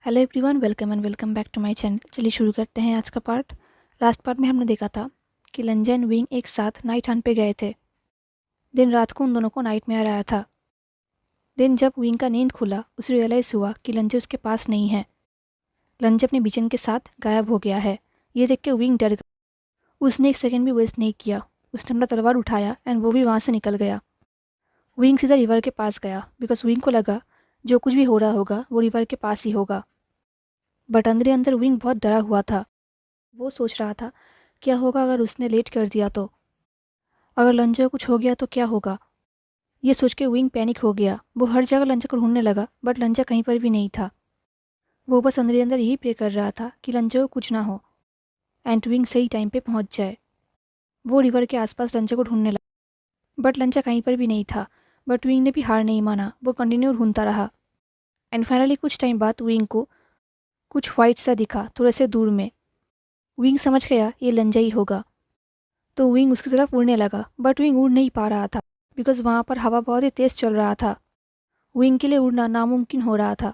Hello everyone, welcome and welcome back to my channel. चलिए शुरू करते हैं आज का पार्ट। लास्ट पार्ट में हमने देखा था कि लंजा एंड विंग एक साथ नाइट हंट पे गए थे। दिन रात को उन दोनों को नाइट में आ रहा था। दिन जब विंग का नींद खुला, उसे रियलाइज़ हुआ कि लंजा उसके पास नहीं है। लंजा अपने बिचन के साथ गायब हो गया है। ये देख के विंग डर गया। उसने एक सेकेंड भी वेस्ट नहीं किया। उसने अपना तलवार उठाया एंड वो भी वहाँ से निकल गया। विंग सीधा रिवर के पास गया बिकॉज विंग को लगा जो कुछ भी हो रहा होगा वो रिवर के पास ही होगा। बट अंदर ही अंदर विंग बहुत डरा हुआ था। वो सोच रहा था क्या होगा अगर उसने लेट कर दिया तो, अगर लंजा को कुछ हो गया तो क्या होगा। ये सोच के विंग पैनिक हो गया। वो हर जगह लंजा को ढूंढने लगा बट लंजा कहीं पर भी नहीं था। वो बस अंदर ही अंदर यही प्रे कर रहा था कि लंजा को कुछ ना हो एंड विंग सही टाइम पे पहुंच जाए। वो रिवर के आसपास लंजा को ढूंढने लगा बट लंजा कहीं पर भी नहीं था। बट विंग ने भी हार नहीं माना। वो कंटिन्यू ढूंढता रहा एंड फाइनली कुछ टाइम बाद विंग को कुछ वाइट सा दिखा थोड़े से दूर में। विंग समझ गया ये लंजा ही होगा तो विंग उसकी तरफ उड़ने लगा बट विंग उड़ नहीं पा रहा था बिकॉज वहाँ पर हवा बहुत ही तेज़ चल रहा था। विंग के लिए उड़ना नामुमकिन हो रहा था।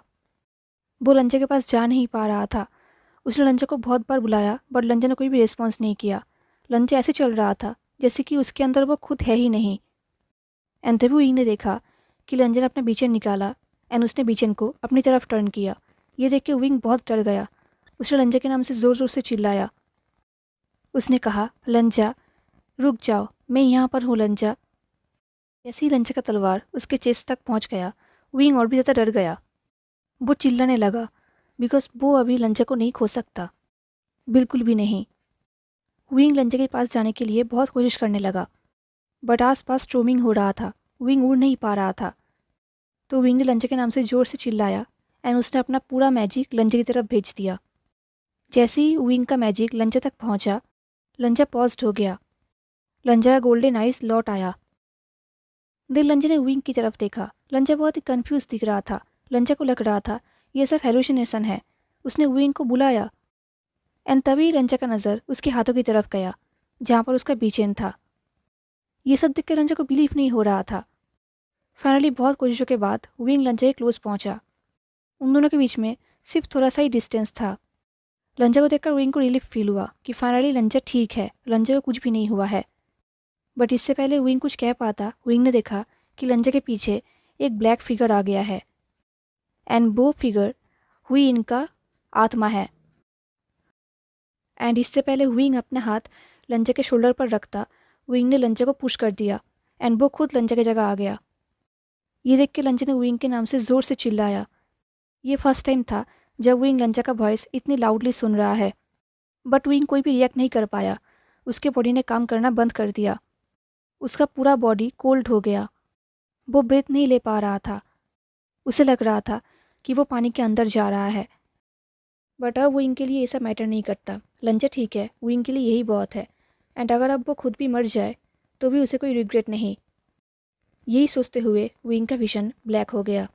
वो लंजा के पास जा नहीं पा रहा था। उसने लंजा को बहुत बार बुलाया बट लंजा ने कोई भी रिस्पॉन्स नहीं किया। लंजा ऐसे चल रहा था जैसे कि उसके अंदर वो खुद है ही नहीं। एंड तभी विंग ने देखा कि लंजा ने अपना बीचन निकाला एंड उसने बीचन को अपनी तरफ टर्न किया। ये देख के विंग बहुत डर गया। उसने लंजा के नाम से ज़ोर ज़ोर से चिल्लाया। उसने कहा, लंजा रुक जाओ, मैं यहाँ पर हूँ लंजा। जैसे ही लंजा का तलवार उसके चेस्ट तक पहुँच गया, विंग और भी ज़्यादा डर गया। वो चिल्लाने लगा बिकॉज वो अभी लंजा को नहीं खो सकता, बिल्कुल भी नहीं। विंग लंजा के पास जाने के लिए बहुत कोशिश करने लगा बट आसपास स्ट्रोमिंग हो रहा था। विंग उड़ नहीं पा रहा था तो विंग ने लंजा के नाम से ज़ोर से चिल्लाया एंड उसने अपना पूरा मैजिक लंजा की तरफ भेज दिया। जैसे ही विंग का मैजिक लंजा तक पहुँचा, लंजा पॉज्ड हो गया। लंजा का गोल्डन आइज लौट आया। दिल लंजा ने विंग की तरफ देखा। लंजा बहुत ही कंफ्यूज दिख रहा था। लंजा को लग रहा था ये सब हेलुसिनेशन है। उसने विंग को बुलाया एंड तभी लंजा का नज़र उसके हाथों की तरफ गया जहाँ पर उसका बीचेन था। ये सब देख कर लंजा को बिलीव नहीं हो रहा था। फाइनली बहुत कोशिशों के बाद विंग लंजा के क्लोज पहुंचा। उन दोनों के बीच में सिर्फ थोड़ा सा ही डिस्टेंस था। लंजा को देखकर विंग को रिलीफ फील हुआ कि फाइनली लंजा ठीक है, लंजा को कुछ भी नहीं हुआ है। बट इससे पहले विंग कुछ कह पाता, विंग ने देखा कि लंजा के पीछे एक ब्लैक फिगर आ गया है एंड वो फिगर हुई इनका आत्मा है। एंड इससे पहले विंग अपना हाथ लंजा के शोल्डर पर रखता, विंग ने लंजा को पुश कर दिया एंड वो खुद लंजा की जगह आ गया। ये देख के लंजा ने विंग के नाम से ज़ोर से चिल्लाया। ये फर्स्ट टाइम था जब विंग लंजा का वॉइस इतनी लाउडली सुन रहा है। बट विंग कोई भी रिएक्ट नहीं कर पाया। उसके बॉडी ने काम करना बंद कर दिया। उसका पूरा बॉडी कोल्ड हो गया। वो ब्रेथ नहीं ले पा रहा था। उसे लग रहा था कि वो पानी के अंदर जा रहा है। बट अब विंग के लिए ऐसा मैटर नहीं करता। लंजा ठीक है, विंग के लिए यही बहुत है। एंड अगर अब वो खुद भी मर जाए तो भी उसे कोई रिग्रेट नहीं। यही सोचते हुए विंग का विजन ब्लैक हो गया।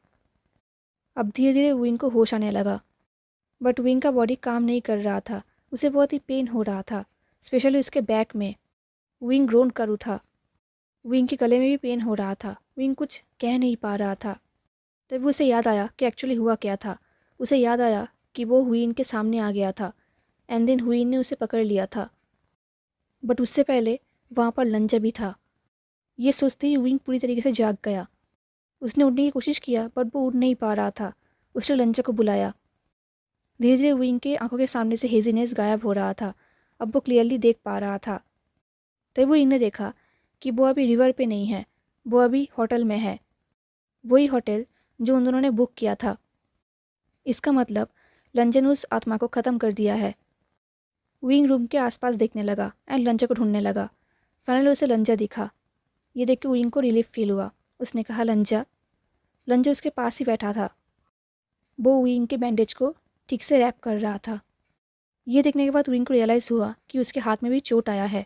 अब धीरे धीरे विंग को होश आने लगा बट विंग का बॉडी काम नहीं कर रहा था। उसे बहुत ही पेन हो रहा था, स्पेशली उसके बैक में। विंग ग्रोन कर उठा। विंग के गले में भी पेन हो रहा था। विंग कुछ कह नहीं पा रहा था। तभी उसे याद आया कि एक्चुअली हुआ क्या था। उसे याद आया कि वो हुईन के सामने आ गया था एंड देन हुईन ने उसे पकड़ लिया था। बट उससे पहले वहाँ पर लंजा भी था। ये सोचते ही विंग पूरी तरीके से जाग गया। उसने उड़ने की कोशिश किया बट वो उड़ नहीं पा रहा था। उसने लंजा को बुलाया। धीरे धीरे विंग के आंखों के सामने से हेजीनेस गायब हो रहा था। अब वो क्लियरली देख पा रहा था। तभी वो विंग ने देखा कि वो अभी रिवर पे नहीं है, वो अभी होटल में है। वही होटल जो उन दोनों ने बुक किया था। इसका मतलब लंजा ने उस आत्मा को ख़त्म कर दिया है। विंग रूम के आसपास देखने लगा एंड लंजा को ढूंढने लगा। फाइनली उसे लंजा दिखा। ये देख के विंग को रिलीफ फील हुआ। उसने कहा, लंजा। लंजा उसके पास ही बैठा था। वो विंग के बैंडेज को ठीक से रैप कर रहा था। ये देखने के बाद विंग को रियलाइज़ हुआ कि उसके हाथ में भी चोट आया है।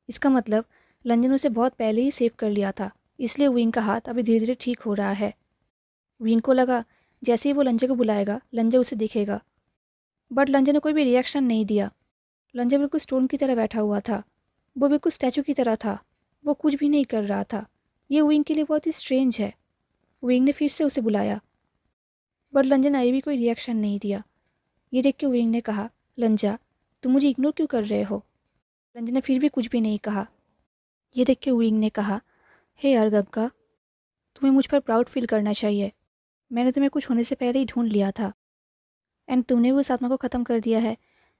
इसका मतलब लंजा ने उसे बहुत पहले ही सेव कर लिया था, इसलिए विंग का हाथ अभी धीरे धीरे ठीक हो रहा है। विंग को लगा जैसे ही वो लंजा को बुलाएगा लंजा उसे दिखेगा। बट लंजा ने कोई भी रिएक्शन नहीं दिया। लंजा बिल्कुल स्टोन की तरह बैठा हुआ था। वो बिल्कुल स्टैचू की तरह था। वो कुछ भी नहीं कर रहा था। ये विंग के लिए बहुत ही स्ट्रेंज है। विंग ने फिर से उसे बुलाया। बट लंजा ने अभी भी कोई रिएक्शन नहीं दिया। ये देख के विंग ने कहा, लंजा तुम मुझे इग्नोर क्यों कर रहे हो? लंजा ने फिर भी कुछ भी नहीं कहा। ये देख के विंग ने कहा, हे यार गग्गा, तुम्हें मुझ पर प्राउड फील करना चाहिए। मैंने तुम्हें कुछ होने से पहले ही ढूंढ लिया था एंड तुमने भी उस आत्मा को ख़त्म कर दिया है,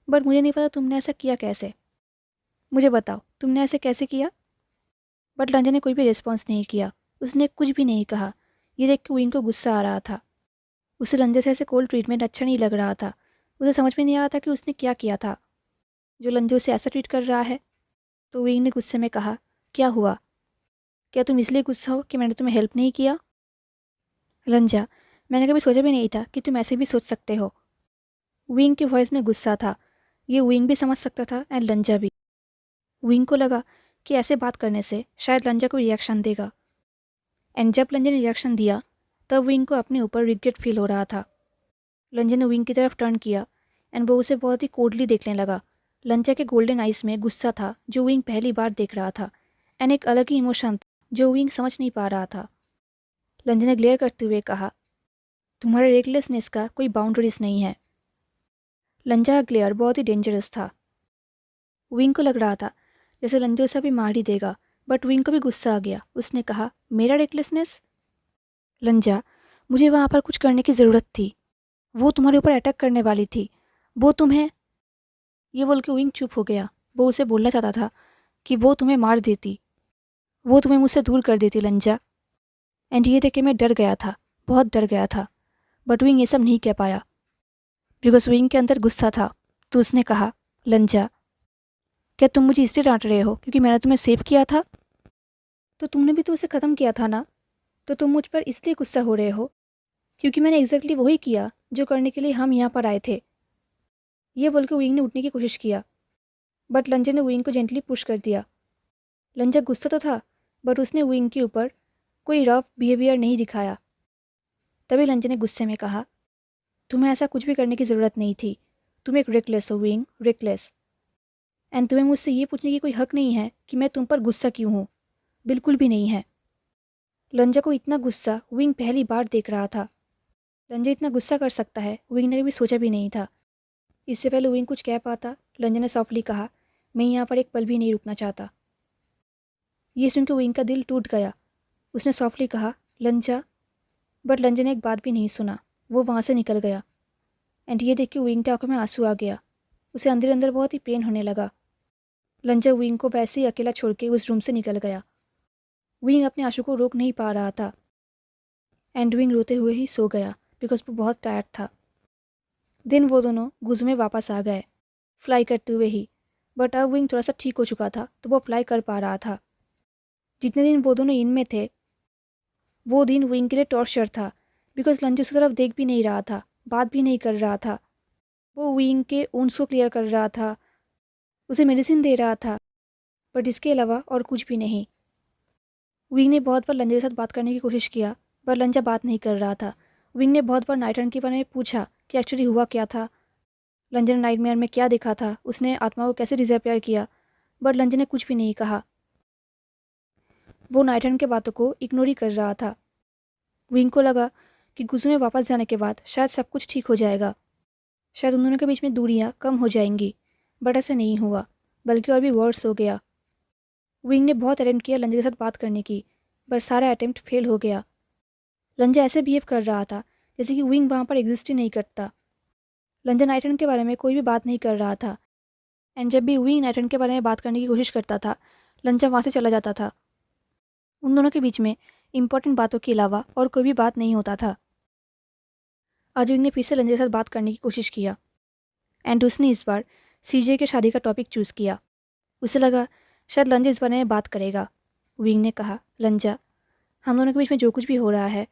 बट मुझे नहीं पता तुमने ऐसा किया कैसे। मुझे बताओ तुमने ऐसे कैसे किया? बट लंजा ने कोई भी रिस्पॉन्स नहीं किया। उसने कुछ भी नहीं कहा। ये देख के विंग को गुस्सा आ रहा था। उसे लंजा से ऐसे कोल्ड ट्रीटमेंट अच्छा नहीं लग रहा था। उसे समझ में नहीं आ रहा था कि उसने क्या किया था जो लंजा उसे ऐसा ट्रीट कर रहा है। तो विंग ने गुस्से में कहा, क्या हुआ? क्या तुम इसलिए गुस्सा हो कि मैंने तुम्हें हेल्प नहीं किया? लंजा, मैंने कभी सोचा भी नहीं था कि तुम ऐसे भी सोच सकते हो। विंग की वॉइस में गुस्सा था। ये विंग भी समझ सकता था एंड लंजा भी। विंग को लगा कि ऐसे बात करने से शायद लंजा को रिएक्शन देगा एंड जब लंजा ने रिएक्शन दिया तब विंग को अपने ऊपर रिग्रेट फील हो रहा था। लंजा ने विंग की तरफ टर्न किया एंड वो उसे बहुत ही कोल्डली देखने लगा। लंजा के गोल्डन आइज में गुस्सा था जो विंग पहली बार देख रहा था एंड एक अलग ही इमोशन जो विंग समझ नहीं पा रहा था। लंजा ने ग्लेयर करते हुए कहा, तुम्हारे रेकलेसनेस का कोई बाउंड्रीज नहीं है। लंजा का ग्लेयर बहुत ही डेंजरस था। विंग को लग रहा था जैसे लंजा उसे अभी मार ही देगा, बट विंग को भी गुस्सा आ गया। उसने कहा, मेरा रेकलेसनेस? लंजा, मुझे वहाँ पर कुछ करने की ज़रूरत थी। वो तुम्हारे ऊपर अटैक करने वाली थी। वो तुम्हें... ये बोल के विंग चुप हो गया। वो उसे बोलना चाहता था कि वो तुम्हें मार देती, वो तुम्हें मुझसे दूर कर देती लंजा। एंड ये देख के मैं डर गया था, बहुत डर गया था। बट विंग ये सब नहीं कह पाया बिकॉज विंग के अंदर गुस्सा था। तो उसने कहा, लंजा, क्या तुम मुझे इसलिए डांट रहे हो क्योंकि मैंने तुम्हें सेव किया था? तो तुमने भी तो उसे ख़त्म किया था ना, तो तुम मुझ पर इसलिए गुस्सा हो रहे हो क्योंकि मैंने एग्जैक्टली वही किया जो करने के लिए हम यहाँ पर आए थे। ये बोल के विंग ने उठने की कोशिश किया, बट लंजा ने विंग को जेंटली पुश कर दिया। लंजा गुस्सा तो था, बट उसने विंग के ऊपर कोई रफ बिहेवियर नहीं दिखाया। तभी लंजा ने गुस्से में कहा, तुम्हें ऐसा कुछ भी करने की ज़रूरत नहीं थी। तुम एक रेकलेस हो विंग, रेकलेस। एंड तुम्हें मुझसे ये पूछने की कोई हक नहीं है कि मैं तुम पर गुस्सा क्यों हूँ। बिल्कुल भी नहीं है। लंजा को इतना गुस्सा विंग पहली बार देख रहा था। लंजा इतना गुस्सा कर सकता है विंग ने कभी सोचा भी नहीं था। इससे पहले विंग कुछ कह पाता, लंजा ने सॉफ्टली कहा, मैं यहाँ पर एक पल भी नहीं रुकना चाहता। ये सुनकर विंग का दिल टूट गया। उसने सॉफ्टली कहा, लंजा, बट लंजा ने एक बात भी नहीं सुना। वो वहाँ से निकल गया। एंड ये देख के विंग की आंखों में आंसू आ गया। उसे अंदर अंदर बहुत ही पेन होने लगा। लंजा विंग को वैसे ही अकेला छोड़ के उस रूम से निकल गया। विंग अपने आंसू को रोक नहीं पा रहा था एंड विंग रोते हुए ही सो गया बिकॉज वो बहुत टायर्ड था। दिन वो दोनों गुजू में वापस आ गए, फ्लाई करते हुए ही। बट अब विंग थोड़ा सा ठीक हो चुका था तो वो फ्लाई कर पा रहा था। जितने दिन वो दोनों इनमें थे वो दिन विंग के लिए टॉर्चर था बिकॉज लंजा उसकी तरफ देख भी नहीं रहा था, बात भी नहीं कर रहा था। वो विंग के वुंड्स को क्लियर कर रहा था, उसे मेडिसिन दे रहा था, बट इसके अलावा और कुछ भी नहीं। विंग ने बहुत बार लंजा के साथ बात करने की कोशिश किया पर लंजा बात नहीं कर रहा था। विंग ने बहुत बार नाइट रन के बारे में पूछा कि एक्चुअली हुआ क्या था, लंजा ने नाइटमेयर में क्या देखा था, उसने आत्मा को कैसे डिसअपियर किया, बट लंजा ने कुछ भी नहीं कहा। वो नाइट रन के बातों को इग्नोर ही कर रहा था। विंग को लगा कि गुजू में वापस जाने के बाद शायद सब कुछ ठीक हो जाएगा, शायद उन दोनों के बीच में दूरियां कम हो जाएंगी, बट ऐसा नहीं हुआ, बल्कि और भी वर्स हो गया। विंग ने बहुत अटेम्प्ट किया लंजा के साथ बात करने की, पर सारा अटेम्प्ट फेल हो गया। लंजा ऐसे बिहेव कर रहा था जैसे कि विंग वहाँ पर एग्जिस्ट ही नहीं करता। लंजा नाइटन के बारे में कोई भी बात नहीं कर रहा था एंड जब भी विंग नाइटन के बारे में बात करने की कोशिश करता था लंजा वहाँ से चला जाता था। उन दोनों के बीच में इंपॉर्टेंट बातों के अलावा और कोई भी बात नहीं होता था। आज विंग ने फिर से लंजा के साथ बात करने की कोशिश किया एंड उसने इस बार सीजे के शादी का टॉपिक चूज़ किया। उसे लगा शायद लंजा इस बारे में बात करेगा। विंग ने कहा, लंजा, हम दोनों के बीच में जो कुछ भी हो रहा है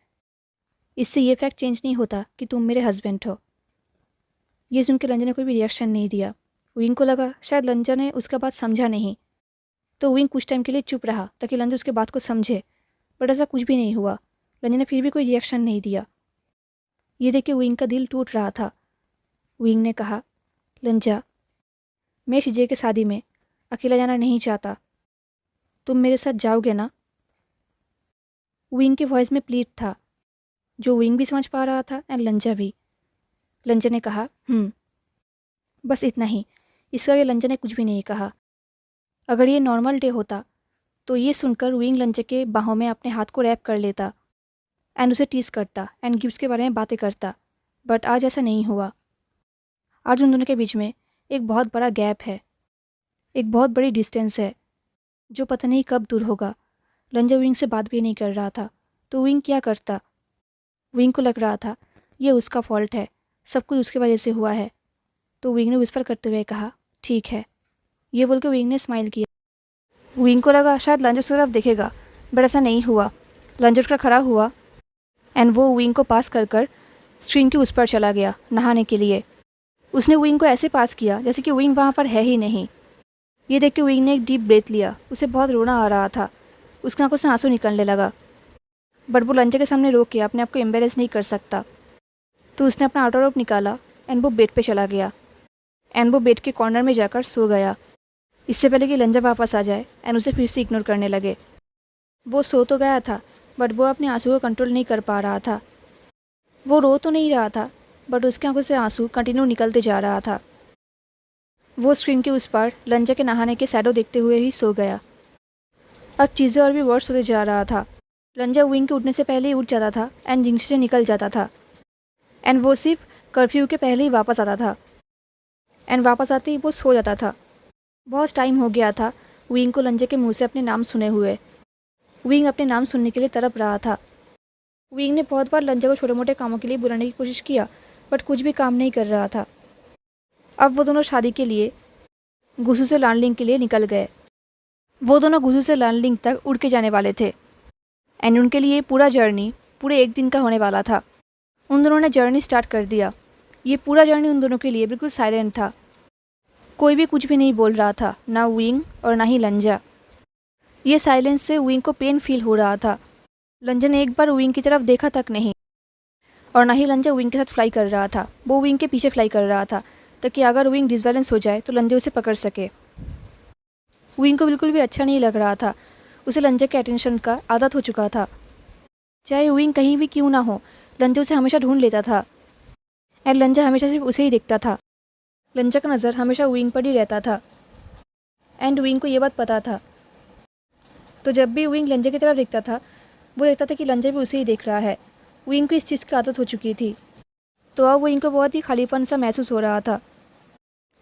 इससे ये फैक्ट चेंज नहीं होता कि तुम मेरे हस्बैंड हो। ये सुन के लंजा ने कोई भी रिएक्शन नहीं दिया। विंग को लगा शायद लंजा ने उसका बात समझा नहीं, तो विंग कुछ टाइम के लिए चुप रहा ताकि लंजा उसके बात को समझे, बट ऐसा कुछ भी नहीं हुआ। लंजा ने फिर भी कोई रिएक्शन नहीं दिया। ये देख के विंग का दिल टूट रहा था। विंग ने कहा, लंजा, मैं शिजे की शादी में अकेला जाना नहीं चाहता, तुम मेरे साथ जाओगे ना? विंग की वॉइस में प्लीट था। जो विंग भी समझ पा रहा था एंड लंजा भी। लंजा ने कहा बस इतना ही। इसके आगे लंजा ने कुछ भी नहीं कहा। अगर ये नॉर्मल डे होता तो ये सुनकर विंग लंजा के बाहों में अपने हाथ को रैप कर लेता एंड उसे टीज करता एंड गिफ्ट्स के बारे में बातें करता। बट आज ऐसा नहीं हुआ। आज उन दोनों के बीच में एक बहुत बड़ा गैप है, एक बहुत बड़ी डिस्टेंस है जो पता नहीं कब दूर होगा। लंजा विंग से बात भी नहीं कर रहा था तो विंग क्या करता? विंग को लग रहा था ये उसका फॉल्ट है, सब कुछ उसकी वजह से हुआ है। तो विंग ने विस्पर करते हुए कहा ठीक है। ये बोल के विंग ने स्माइल किया। विंग को लगा शायद लंजा उसकी तरफ देखेगा, बट ऐसा नहीं हुआ। लंजा उसका खड़ा हुआ एंड वो विंग को पास कर कर स्क्रीन के उस पर चला गया नहाने के लिए। उसने विंग को ऐसे पास किया जैसे कि विंग वहाँ पर है ही नहीं। ये देख के विंग ने एक डीप ब्रेथ लिया। उसे बहुत रोना आ रहा था, उसकी आंखों से आंसू निकलने लगा। बट वो लंजा के सामने रोक के अपने आप को एम्बेरेस नहीं कर सकता, तो उसने अपना आउटर रोप निकाला एंड वो बेड पे चला गया एंड वो बेड के कॉर्नर में जाकर सो गया, इससे पहले कि लंजा वापस आ जाए एंड उसे फिर से इग्नोर करने लगे। वो सो तो गया था बट वो अपने आंसू को कंट्रोल नहीं कर पा रहा था। वो रो तो नहीं रहा था बट उसकी आंखों से आंसू कंटिन्यू निकलते जा रहा था। वो स्क्रीन के उस पार लंजा के नहाने के शैडो देखते हुए ही सो गया। अब चीज़ें और भी वर्स होते जा रहा था। लंजा विंग के उठने से पहले ही उठ जाता था एंड जिंक से निकल जाता था एंड वो सिर्फ कर्फ्यू के पहले ही वापस आता था एंड वापस आते ही वो सो जाता था। बहुत टाइम हो गया था विंग को लंजा के मुंह से अपने नाम सुने हुए। विंग अपने नाम सुनने के लिए तड़प रहा था। विंग ने बहुत बार लंजा को छोटे मोटे कामों के लिए बुलाने की कोशिश किया बट कुछ भी काम नहीं कर रहा था। अब वो दोनों शादी के लिए गुसू से लानलिंग के लिए निकल गए। वो दोनों गुसू से लानलिंग तक उड़ के जाने वाले थे एंड उनके लिए पूरा जर्नी पूरे एक दिन का होने वाला था। उन दोनों ने जर्नी स्टार्ट कर दिया। ये पूरा जर्नी उन दोनों के लिए बिल्कुल साइलेंट था। कोई भी कुछ भी नहीं बोल रहा था, ना विंग और ना ही लंजा। ये साइलेंस से विंग को पेन फील हो रहा था। लंजा ने एक बार विंग की तरफ देखा तक नहीं और ना ही लंजा विंग के साथ फ्लाई कर रहा था। वो विंग के पीछे फ्लाई कर रहा था ताकि अगर विंग डिसबैलेंस हो जाए तो लंजा उसे पकड़ सके। विंग को बिल्कुल भी अच्छा नहीं लग रहा था। उसे लंजा के अटेंशन का आदत हो चुका था। चाहे विंग कहीं भी क्यों ना हो, लंजा उसे हमेशा ढूंढ लेता था एंड लंजा हमेशा सिर्फ उसे ही देखता था। लंजा का नज़र हमेशा विंग पर ही रहता था एंड विंग को ये बात पता था। तो जब भी विंग लंजा की तरफ देखता था वो देखता था कि लंजा भी उसे ही देख रहा है। विंग को इस चीज़ की आदत हो चुकी थी, तो अब विंग को बहुत ही खालीपन सा महसूस हो रहा था।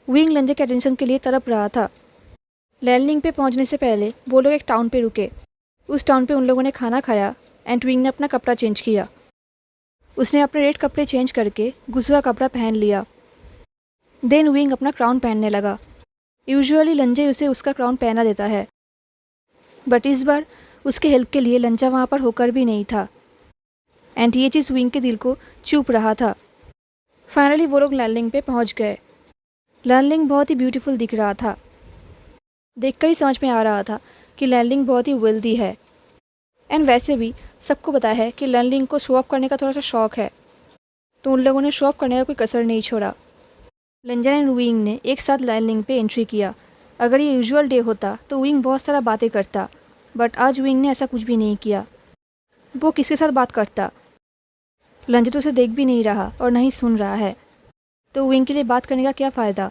विंग लंजा के अटेंशन के लिए तड़प रहा था। लैंडिंग पे पहुंचने से पहले वो लोग एक टाउन पे रुके। उस टाउन पे उन लोगों ने खाना खाया एंड विंग ने अपना कपड़ा चेंज किया। उसने अपने रेड कपड़े चेंज करके गुस्सा कपड़ा पहन लिया। देन विंग अपना क्राउन पहनने लगा। यूजुअली लंजा उसे उसका क्राउन पहना देता है, बट इस बार उसके हेल्प के लिए लंजा वहाँ पर होकर भी नहीं था एंड ये चीज़ विंग के दिल को चुप रहा था। फाइनली वो लोग लैंडिंग पे पहुँच गए। लैंडिंग बहुत ही ब्यूटीफुल दिख रहा था। देखकर ही समझ में आ रहा था कि लैंडिंग बहुत ही वेल्दी है एंड वैसे भी सबको पता है कि लैंडिंग को शो ऑफ करने का थोड़ा सा शौक है, तो उन लोगों ने शो ऑफ करने का कोई कसर नहीं छोड़ा। लंजा एंड विंग ने एक साथ लैंडिंग पे एंट्री किया। अगर ये यूजुअल डे होता तो विंग बहुत सारा बातें करता, बट आज विंग ने ऐसा कुछ भी नहीं किया। वो किसके साथ बात करता? लंजा तो उसे देख भी नहीं रहा और ना ही सुन रहा है, तो विंग के लिए बात करने का क्या फ़ायदा?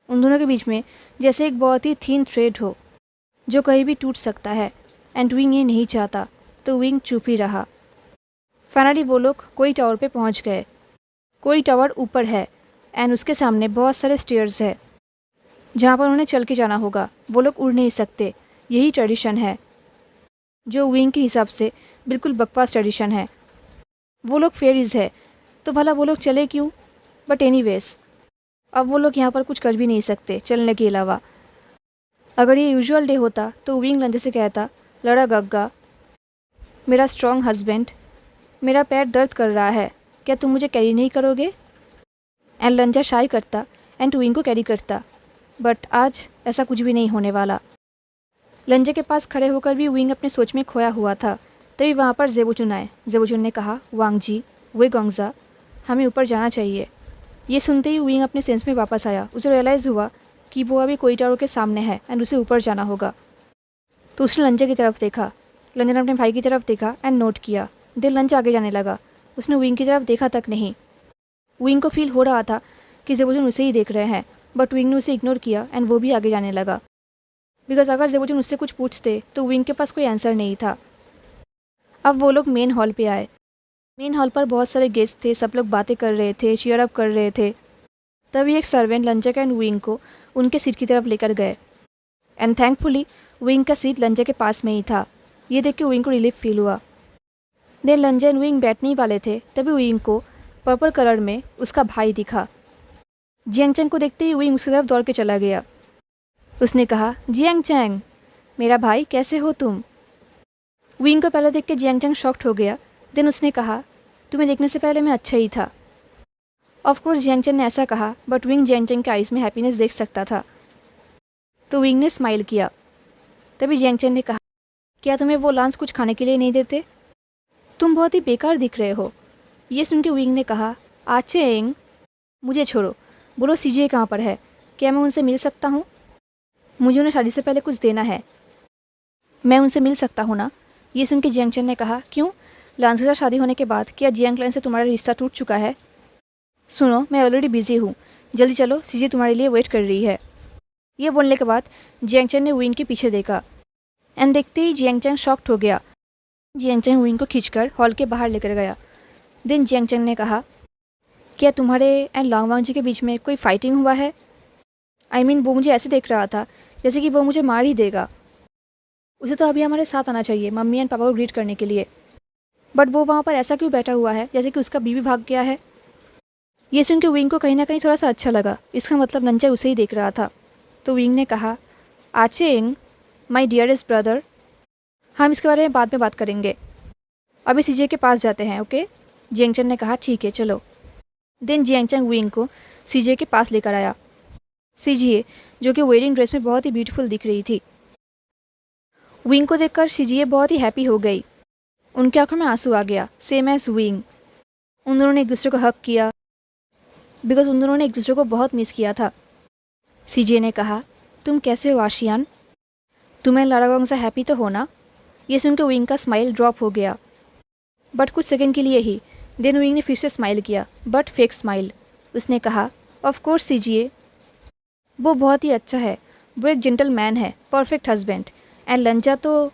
उन दोनों के बीच में जैसे एक बहुत ही थीन थ्रेड हो जो कहीं भी टूट सकता है एंड विंग ये नहीं चाहता, तो विंग चुप ही रहा। फाइनली वो लोग कोई टावर पे पहुंच गए। कोई टावर ऊपर है एंड उसके सामने बहुत सारे स्टेयर्स है जहाँ पर उन्हें चल के जाना होगा। वो लोग उड़ नहीं सकते, यही ट्रेडिशन है जो विंग के हिसाब से बिल्कुल बकवास ट्रेडिशन है। वो लोग फेरीज है तो भला वो लोग चले क्यों? बट एनीवेज अब वो लोग यहाँ पर कुछ कर भी नहीं सकते चलने के अलावा। अगर ये यूजुअल डे होता तो विंग लंजा से कहता, लड़ा गग्गा, मेरा स्ट्रॉन्ग हस्बैंड, मेरा पैर दर्द कर रहा है, क्या तुम मुझे कैरी नहीं करोगे? एंड लंजा शाई करता एंड विंग को कैरी करता, बट आज ऐसा कुछ भी नहीं होने वाला। लंजा के पास खड़े होकर भी विंग अपने सोच में खोया हुआ था। तभी वहाँ पर जेबुचुन आए। जेबुचुन ने कहा, वांग जी, वे गोंगजा, हमें ऊपर जाना चाहिए। ये सुनते ही विंग अपने सेंस में वापस आया। उसे रियलाइज़ हुआ कि वो अभी कोई टावर के सामने है एंड उसे ऊपर जाना होगा। तो उसने लंजा की तरफ देखा। लंजा ने अपने भाई की तरफ देखा एंड नोट किया। दिल लंजा आगे जाने लगा। उसने विंग की तरफ देखा तक नहीं। विंग को फील हो रहा था कि ज़ेबोजुन उसे ही देख रहे हैं, बट विंग ने उसे इग्नोर किया एंड वो भी आगे जाने लगा। बिकॉज अगर ज़ेबोजुन उससे कुछ पूछते तो विंग के पास कोई आंसर नहीं था। अब वो लोग मेन हॉल पे आए। मेन हॉल पर बहुत सारे गेस्ट थे, सब लोग बातें कर रहे थे, चीयर अप कर रहे थे। तभी एक सर्वेंट लंचक एंड विंग को उनके सीट की तरफ लेकर गए एंड थैंकफुली विंग का सीट लंचक के पास में ही था। ये देख के विंग को रिलीफ फील हुआ। देन लंजा एंड विंग बैठने ही वाले थे, तभी विंग को पर्पल कलर में उसका भाई दिखा। जियांग चैंग को देखते ही विंग उसकी तरफ दौड़ के चला गया। उसने कहा, जियांग चैंग, मेरा भाई, कैसे हो तुम? विंग को पहले देख के जियांग चैंग शॉक्ड हो गया। देन उसने कहा, तुम्हें देखने से पहले मैं अच्छा ही था। ऑफकोर्स जियांग चैंग ने ऐसा कहा, बट विंग जियांग चैंग के आइज़ में हैप्पीनेस देख सकता था, तो विंग ने स्माइल किया। तभी जियांग चैंग ने कहा, क्या तुम्हें वो लांस कुछ खाने के लिए नहीं देते? तुम बहुत ही बेकार दिख रहे हो। ये सुन के विंग ने कहा, आचेंग, मुझे छोड़ो, बोलो सीजे कहाँ पर है? क्या मैं उनसे मिल सकता हूँ? मुझे उन्हें शादी से पहले कुछ देना है। मैं उनसे मिल सकता हूँ ना? ये सुन के जियांग चैंग ने कहा, क्यों? लांस के साथ शादी होने के बाद क्या जियांग क्लैन से तुम्हारा रिश्ता टूट चुका है? सुनो, मैं ऑलरेडी बिजी हूँ, जल्दी चलो, सीजे तुम्हारे लिए वेट कर रही है। ये बोलने के बाद जियांग चैंग ने विंग के पीछे देखा एंड देखते ही जियांग चैंग शॉक्ड हो गया। जियांग चैंग विंग को खींचकर हॉल के बाहर लेकर गया। देन जियांग चैंग ने कहा, क्या तुम्हारे एंड लॉन्गवांग जी के बीच में कोई फाइटिंग हुआ है? I mean, वो मुझे ऐसे देख रहा था जैसे कि वो मुझे मार ही देगा। उसे तो अभी हमारे साथ आना चाहिए मम्मी एंड पापा को ग्रीट करने के लिए, बट वो वहाँ पर ऐसा क्यों बैठा हुआ है जैसे कि उसका बीवी भाग गया है? ये सुन के विंग को कहीं ना कहीं थोड़ा सा अच्छा लगा। इसका मतलब नंचा उसे ही देख रहा था। तो विंग ने कहा, आचेंग, माई डियरेस्ट ब्रदर, हम इसके बारे में बाद में बात करेंगे, अभी सीजे के पास जाते हैं, ओके? जियांग चैंग ने कहा, ठीक है, चलो। देन जियांग चैंग विंग को सीजे के पास लेकर आया। सीजिए, जो कि वेडिंग ड्रेस में बहुत ही ब्यूटीफुल दिख रही थी। विंग को देखकर सीजिए बहुत ही हैप्पी हो गई। उनकी आंखों में आंसू आ गया, सेम एज विंग। उन दोनों ने एक दूसरे को हक किया बिकॉज उन दोनों ने एक दूसरे को बहुत मिस किया था। सीजे ने कहा, तुम कैसे हो आशियान? तुम्हें लारागोंग से हैप्पी तो हो ना? ये सुनकर विंग का स्माइल ड्रॉप हो गया, बट कुछ सेकंड के लिए ही। देन विंग ने फिर से स्माइल किया, बट फेक स्माइल। उसने कहा, ऑफ कोर्स सीजिए, वो बहुत ही अच्छा है, वो एक जेंटलमैन है, परफेक्ट हस्बैंड। एंड लंजा तो,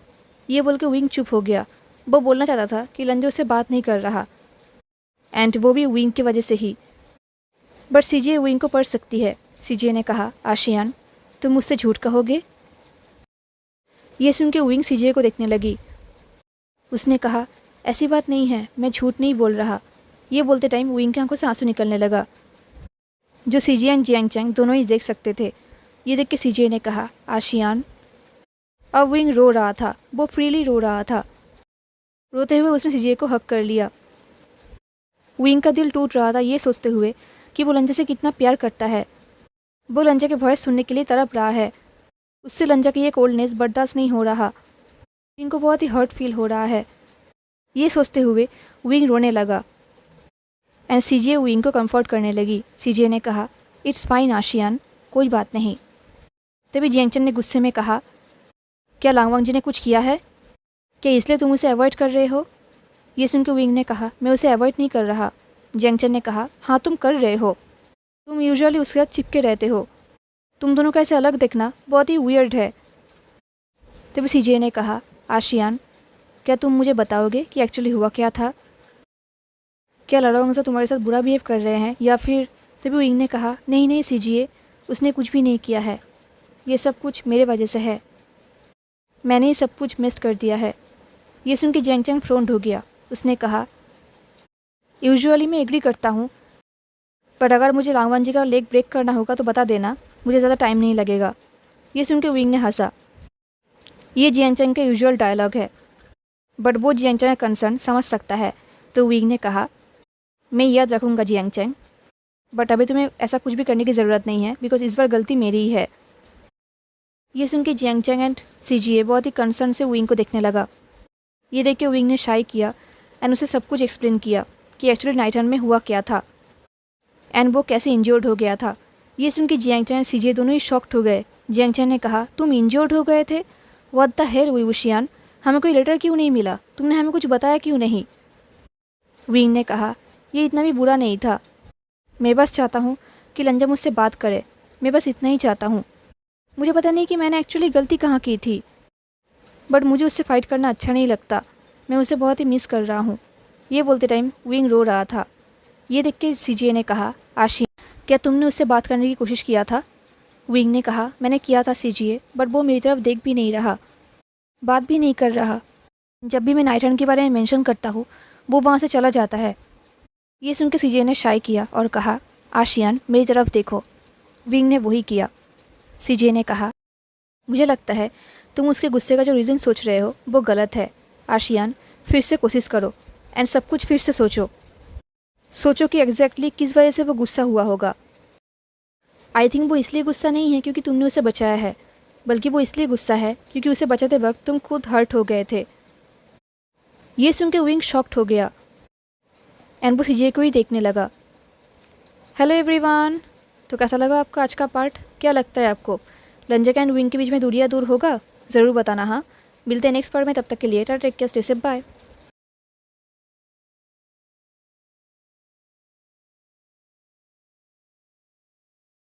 ये बोल के विंग चुप हो गया। वो बोलना चाहता था कि लंजा उससे बात नहीं कर रहा, एंड वो भी विंग की वजह से ही, बट सीजे विंग को पढ़ सकती है। सीजे ने कहा, आशियान, तुम मुझसे झूठ कहोगे? ये सुन के विंग सीजे को देखने लगी। उसने कहा, ऐसी बात नहीं है, मैं झूठ नहीं बोल रहा। ये बोलते टाइम विंग की आंखों से आंसू निकलने लगा, जो सीजे एंड जियांग चैंग दोनों ही देख सकते थे। ये देख के सीजे ने कहा, आशियान। अब विंग रो रहा था, वो फ्रीली रो रहा था। रोते हुए उसने सीजे को हक कर लिया। विंग का दिल टूट रहा था ये सोचते हुए कि वो लंजा से कितना प्यार करता है। वो लंजा के वॉइस सुनने के लिए तड़प रहा है। उससे लंजा की ये कोल्डनेस बर्दाश्त नहीं हो रहा। विंग को बहुत ही हर्ट फील हो रहा है। ये सोचते हुए विंग रोने लगा एंड सीजे विंग को कंफर्ट करने लगी। सीजे ने कहा, इट्स फाइन आशियान, कोई बात नहीं। तभी जियांग चैंग ने गुस्से में कहा, क्या लांगवांग जी ने कुछ किया है? क्या इसलिए तुम उसे अवॉइड कर रहे हो? ये सुनकर विंग ने कहा, मैं उसे अवॉइड नहीं कर रहा। जियांग चैंग ने कहा, हाँ तुम कर रहे हो, तुम यूजुअली उसके साथ चिपके रहते हो। तुम दोनों का ऐसे अलग देखना बहुत ही वियर्ड है। तभी सीजे ने कहा, आशियान, क्या तुम मुझे बताओगे कि एक्चुअली हुआ क्या था? क्या लारागोंग से तुम्हारे साथ बुरा बिहेव कर रहे हैं या फिर? तभी विंग ने कहा, नहीं नहीं सीजिए, उसने कुछ भी नहीं किया है, ये सब कुछ मेरे वजह से है, मैंने ये सब कुछ मिस कर दिया है। ये सुन के जियांग चैंग फ्रोंट हो गया। उसने कहा, यूजुअली मैं एग्री करता हूँ, पर अगर मुझे लांगवान जी का लेग ब्रेक करना होगा तो बता देना, मुझे ज़्यादा टाइम नहीं लगेगा। ये सुन के विंग ने हंसा। ये जियांग चैंग का यूजुअल डायलॉग है, बट वो जियांग चैंग का कंसर्न समझ सकता है। तो विंग ने कहा, मैं याद रखूँगा जियांग चैंग, बट अभी तुम्हें ऐसा कुछ भी करने की ज़रूरत नहीं है बिकॉज इस बार गलती मेरी ही है। ये सुन के जियांग चैंग एंड सीजीए बहुत ही कंसर्न से विंग को देखने लगा। ये देख के विंग ने शाई किया एंड उसे सब कुछ एक्सप्लेन किया कि एक्चुअली नाइट रन में हुआ क्या था एंड वो कैसे इंजर्ड हो गया था। ये सुन के जियांग चैंग एंड सीजीए दोनों ही शॉक्ड हो गए। जियांग चैंग ने कहा, तुम इंजर्ड हो गए थे? व्हाट द हेल वुशियान, हमें कोई लेटर क्यों नहीं मिला? तुमने हमें कुछ बताया क्यों नहीं? विंग ने कहा, ये इतना भी बुरा नहीं था। मैं बस चाहता हूँ कि लंजा मुझसे बात करे। मैं बस इतना ही चाहता हूँ। मुझे पता नहीं कि मैंने एक्चुअली गलती कहाँ की थी, बट मुझे उससे फ़ाइट करना अच्छा नहीं लगता। मैं उसे बहुत ही मिस कर रहा हूँ। ये बोलते टाइम विंग रो रहा था। ये देख के सीजे ने कहा, आशियान, क्या तुमने उससे बात करने की कोशिश किया था? विंग ने कहा, मैंने किया था सीजीए, बट वो मेरी तरफ देख भी नहीं रहा, बात भी नहीं कर रहा। जब भी मैं नाइट हंट के बारे में मेंशन करता हूँ, वो वहाँ से चला जाता है। ये सुन के सीजे ने शाय किया और कहा, आशियान, मेरी तरफ देखो। विंग ने वही किया। सीजे ने कहा, मुझे लगता है तुम उसके गुस्से का जो रीज़न सोच रहे हो वो गलत है। आशियान, फिर से कोशिश करो एंड सब कुछ फिर से सोचो। सोचो कि एग्जैक्टली किस वजह से वो गुस्सा हुआ होगा। आई थिंक वो इसलिए गुस्सा नहीं है क्योंकि तुमने उसे बचाया है, बल्कि वो इसलिए गुस्सा है क्योंकि उसे बचाते वक्त तुम खुद हर्ट हो गए थे। ये सुन के विंग शॉक्ड हो गया एंड वो सीजे को ही देखने लगा। हेलो एवरीवन, तो कैसा लगा आपका आज का पार्ट? क्या लगता है आपको लंजक एंड विंग के बीच में दूरियां दूर होगा? ज़रूर बताना। हाँ, मिलते हैं नेक्स्ट पार्ट में। तब तक के लिए tata, take care, stay safe, bye.